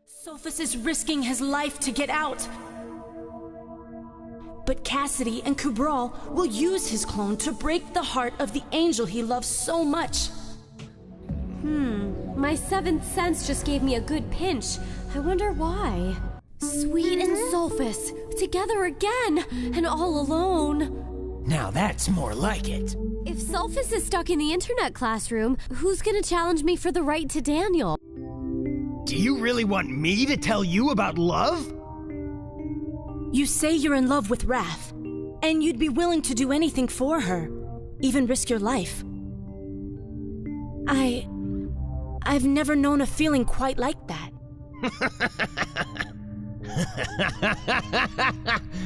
Sulfus is risking his life to get out. But Cassidy and Kubral will use his clone to break the heart of the angel he loves so much. My seventh sense just gave me a good pinch. I wonder why. Sweet and Sulfus, together again, and all alone. Now that's more like it. If Sulfus is stuck in the internet classroom, who's gonna challenge me for the right to Daniel? Do you really want me to tell you about love? You say you're in love with Raf, and you'd be willing to do anything for her, even risk your life. I've never known a feeling quite like that.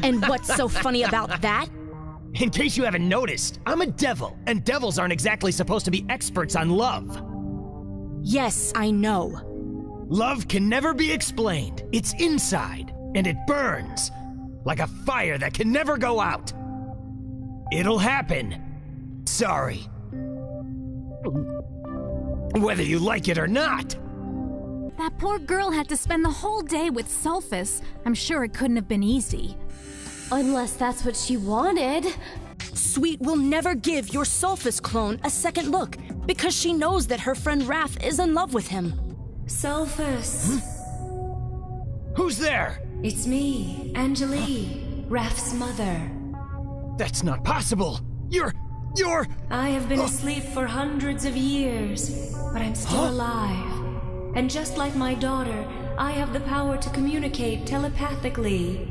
And what's so funny about that? In case you haven't noticed, I'm a devil, and devils aren't exactly supposed to be experts on love. Yes, I know. Love can never be explained. It's inside, and it burns, like a fire that can never go out. It'll happen. Sorry. Whether you like it or not. That poor girl had to spend the whole day with Sulfus. I'm sure it couldn't have been easy. Unless that's what she wanted. Sweet will never give your Sulfus clone a second look because she knows that her friend Raf is in love with him. Sulfus. Who's there? It's me, Angelie, Raf's mother. That's not possible. You're... I have been asleep for hundreds of years, but I'm still alive. And just like my daughter, I have the power to communicate telepathically.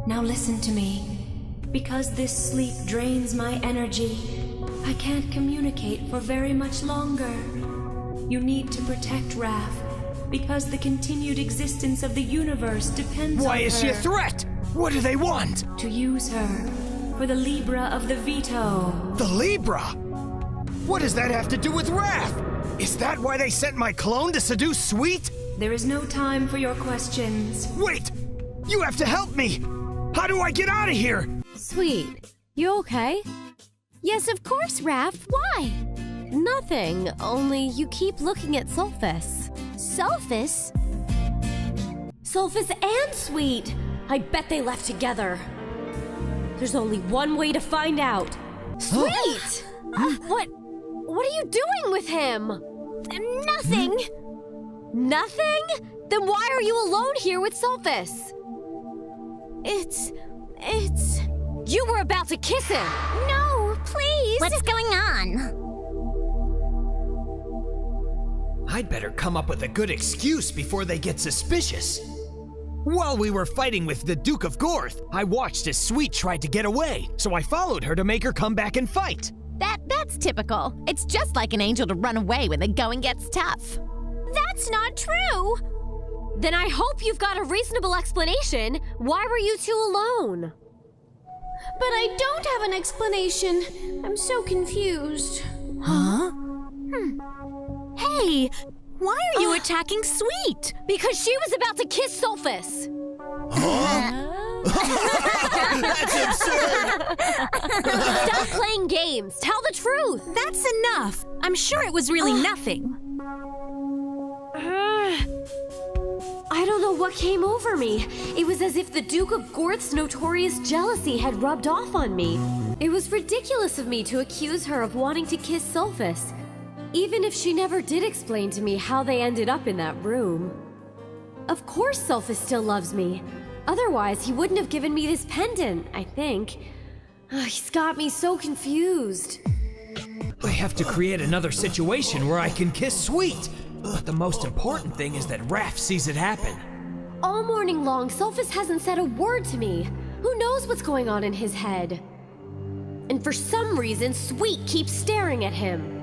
Now listen to me. Because this sleep drains my energy, I can't communicate for very much longer. You need to protect Raf, because the continued existence of the universe depends on her. Why is she a threat? What do they want? To use her for the Libra of the Veto. The Libra? What does that have to do with Raf? Is that why they sent my clone to seduce Sweet? There is no time for your questions. Wait! You have to help me! How do I get out of here? Sweet, you okay? Yes, of course, Raf. Why? Nothing, only you keep looking at Sulfus. Sulfus? Sulfus and Sweet! I bet they left together. There's only one way to find out. Sweet! What are you doing with him? Nothing. Nothing? Then why are you alone here with Sulfus? It's... You were about to kiss him. No, please. What's going on? I'd better come up with a good excuse before they get suspicious. While we were fighting with the Duke of Gorth, I watched as Sweet tried to get away, so I followed her to make her come back and fight. That's typical. It's just like an angel to run away when the going gets tough. That's not true. Then I hope you've got a reasonable explanation. Why were you two alone? But I don't have an explanation. I'm so confused. Huh? Hey, why are you attacking Sweet? Because she was about to kiss Sulfus. That's absurd! Stop playing games. Tell the truth. That's enough. I'm sure it was really nothing. I don't know what came over me. It was as if the Duke of Gorth's notorious jealousy had rubbed off on me. It was ridiculous of me to accuse her of wanting to kiss Sulfus, even if she never did explain to me how they ended up in that room. Of course Sulfus still loves me. Otherwise, he wouldn't have given me this pendant, I think. He's got me so confused. I have to create another situation where I can kiss Sweet. But the most important thing is that Raf sees it happen. All morning long, Sulfus hasn't said a word to me. Who knows what's going on in his head? And for some reason, Sweet keeps staring at him.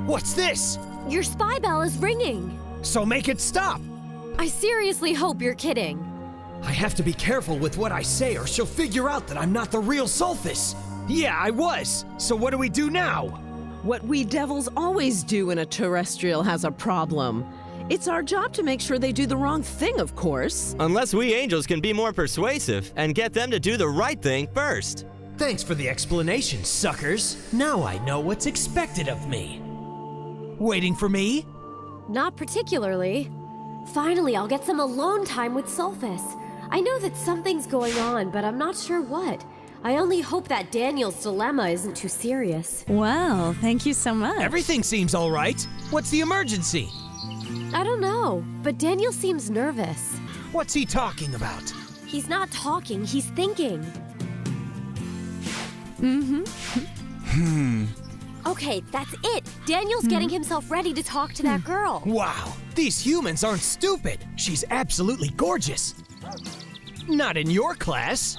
What's this? Your spy bell is ringing. So make it stop. I seriously hope you're kidding. I have to be careful with what I say or she'll figure out that I'm not the real Sulfus. Yeah, I was. So what do we do now? What we devils always do when a terrestrial has a problem. It's our job to make sure they do the wrong thing, of course. Unless we angels can be more persuasive and get them to do the right thing first. Thanks for the explanation, suckers. Now I know what's expected of me. Waiting for me? Not particularly. Finally, I'll get some alone time with Sulfus. I know that something's going on, but I'm not sure what. I only hope that Daniel's dilemma isn't too serious. Well, thank you so much. Everything seems all right. What's the emergency? I don't know, but Daniel seems nervous. What's he talking about? He's not talking, he's thinking. Okay, that's it. Daniel's getting himself ready to talk to that girl. Wow, these humans aren't stupid. She's absolutely gorgeous. Not in your class.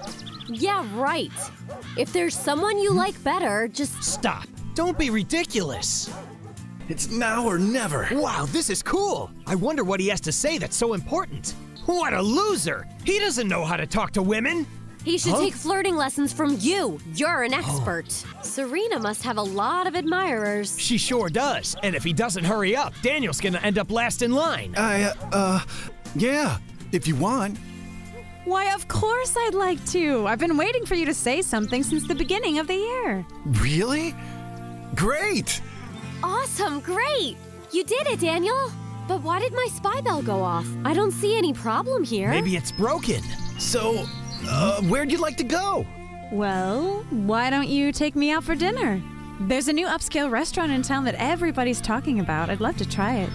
Yeah, right. If there's someone you like better, just... Stop. Don't be ridiculous. It's now or never. Wow, this is cool. I wonder what he has to say that's so important. What a loser. He doesn't know how to talk to women. He should take flirting lessons from you. You're an expert. Serena must have a lot of admirers. She sure does. And if he doesn't hurry up, Daniel's gonna end up last in line. Yeah, if you want. Why, of course I'd like to. I've been waiting for you to say something since the beginning of the year. Really? Great! Awesome, great. You did it, Daniel. But why did my spy bell go off? I don't see any problem here. Maybe it's broken. So, where'd you like to go? Well, why don't you take me out for dinner? There's a new upscale restaurant in town that everybody's talking about. I'd love to try it.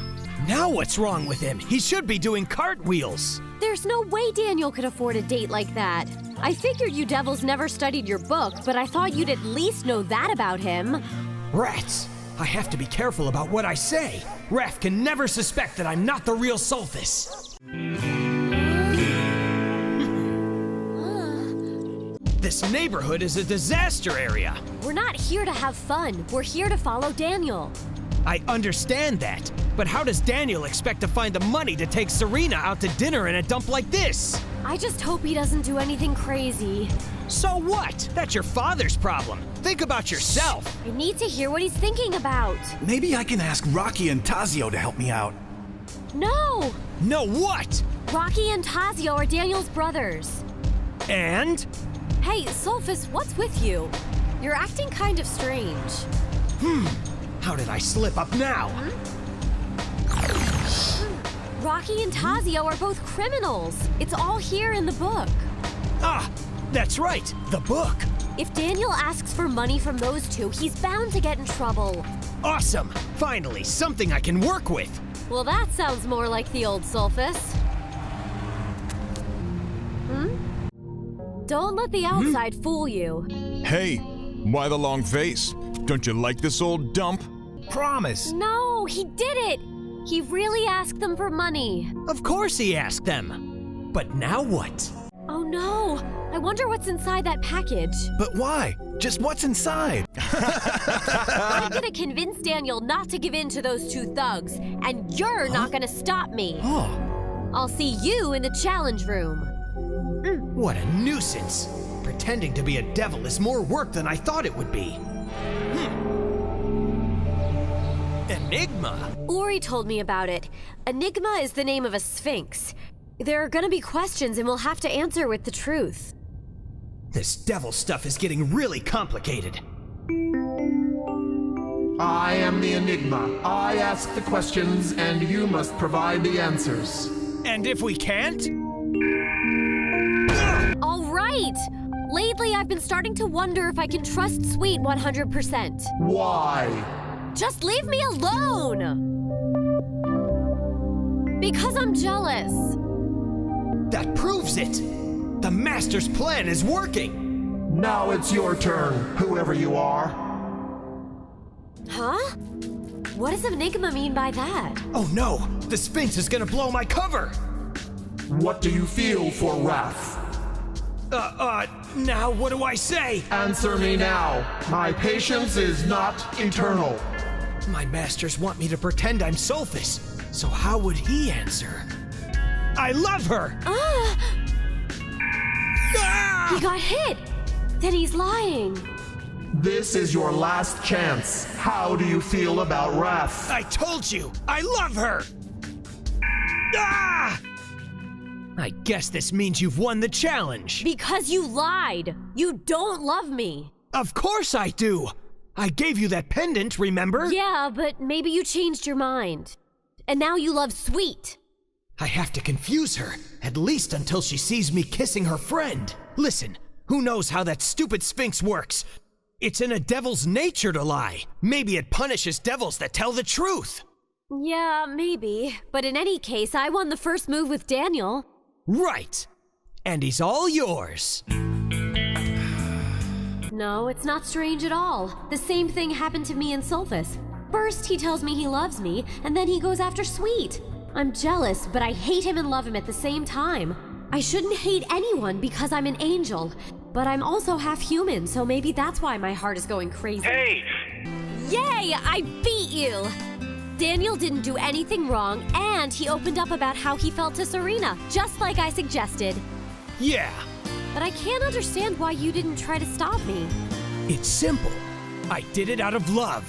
Now what's wrong with him? He should be doing cartwheels. There's no way Daniel could afford a date like that. I figured you devils never studied your book, but I thought you'd at least know that about him. Rats. I have to be careful about what I say. Raf can never suspect that I'm not the real Sulfus. This neighborhood is a disaster area. We're not here to have fun. We're here to follow Daniel. I understand that, but how does Daniel expect to find the money to take Serena out to dinner in a dump like this? I just hope he doesn't do anything crazy. So what? That's your father's problem. Think about yourself. I need to hear what he's thinking about. Maybe I can ask Rocky and Tazio to help me out. No! No what? Rocky and Tazio are Daniel's brothers. And? Hey, Sulfus, what's with you? You're acting kind of strange. How did I slip up now? Rocky and Tazio are both criminals. It's all here in the book. Ah, that's right, the book. If Daniel asks for money from those two, he's bound to get in trouble. Awesome! Finally, something I can work with. Well, that sounds more like the old Sulfus. Don't let the outside fool you. Hey, why the long face? Don't you like this old dump? Promise. No, he did it! He really asked them for money. Of course he asked them. But now what? Oh no! I wonder what's inside that package. But why? Just what's inside? I'm gonna convince Daniel not to give in to those two thugs, and you're not gonna stop me. I'll see you in the challenge room. What a nuisance. Pretending to be a devil is more work than I thought it would be. Enigma? Uri told me about it. Enigma is the name of a sphinx. There are gonna be questions and we'll have to answer with the truth. This devil stuff is getting really complicated. I am the Enigma. I ask the questions and you must provide the answers. And if we can't? All right! Lately, I've been starting to wonder if I can trust Sweet 100%. Why? Just leave me alone! Because I'm jealous. That proves it! The Master's plan is working! Now it's your turn, whoever you are. Huh? What does Enigma mean by that? Oh no! The Sphinx is gonna blow my cover! What do you feel for Raf? Now what do I say? Answer me now. My patience is not eternal. My masters want me to pretend I'm Sulfus, so how would he answer? I love her! Ah! Ah! He got hit! Then he's lying. This is your last chance. How do you feel about Raf? I told you! I love her! Ah! I guess this means you've won the challenge. Because you lied. You don't love me. Of course I do. I gave you that pendant, remember? Yeah, but maybe you changed your mind. And now you love Sweet. I have to confuse her, at least until she sees me kissing her friend. Listen, who knows how that stupid Sphinx works? It's in a devil's nature to lie. Maybe it punishes devils that tell the truth. Yeah, maybe. But in any case, I won the first move with Daniel. Right. And he's all yours. No, it's not strange at all. The same thing happened to me and Sulfus. First, he tells me he loves me, and then he goes after Sweet. I'm jealous, but I hate him and love him at the same time. I shouldn't hate anyone because I'm an angel, but I'm also half human, so maybe that's why my heart is going crazy. Hey! Yay! I beat you! Daniel didn't do anything wrong, and he opened up about how he felt to Serena, just like I suggested. Yeah. But I can't understand why you didn't try to stop me. It's simple. I did it out of love.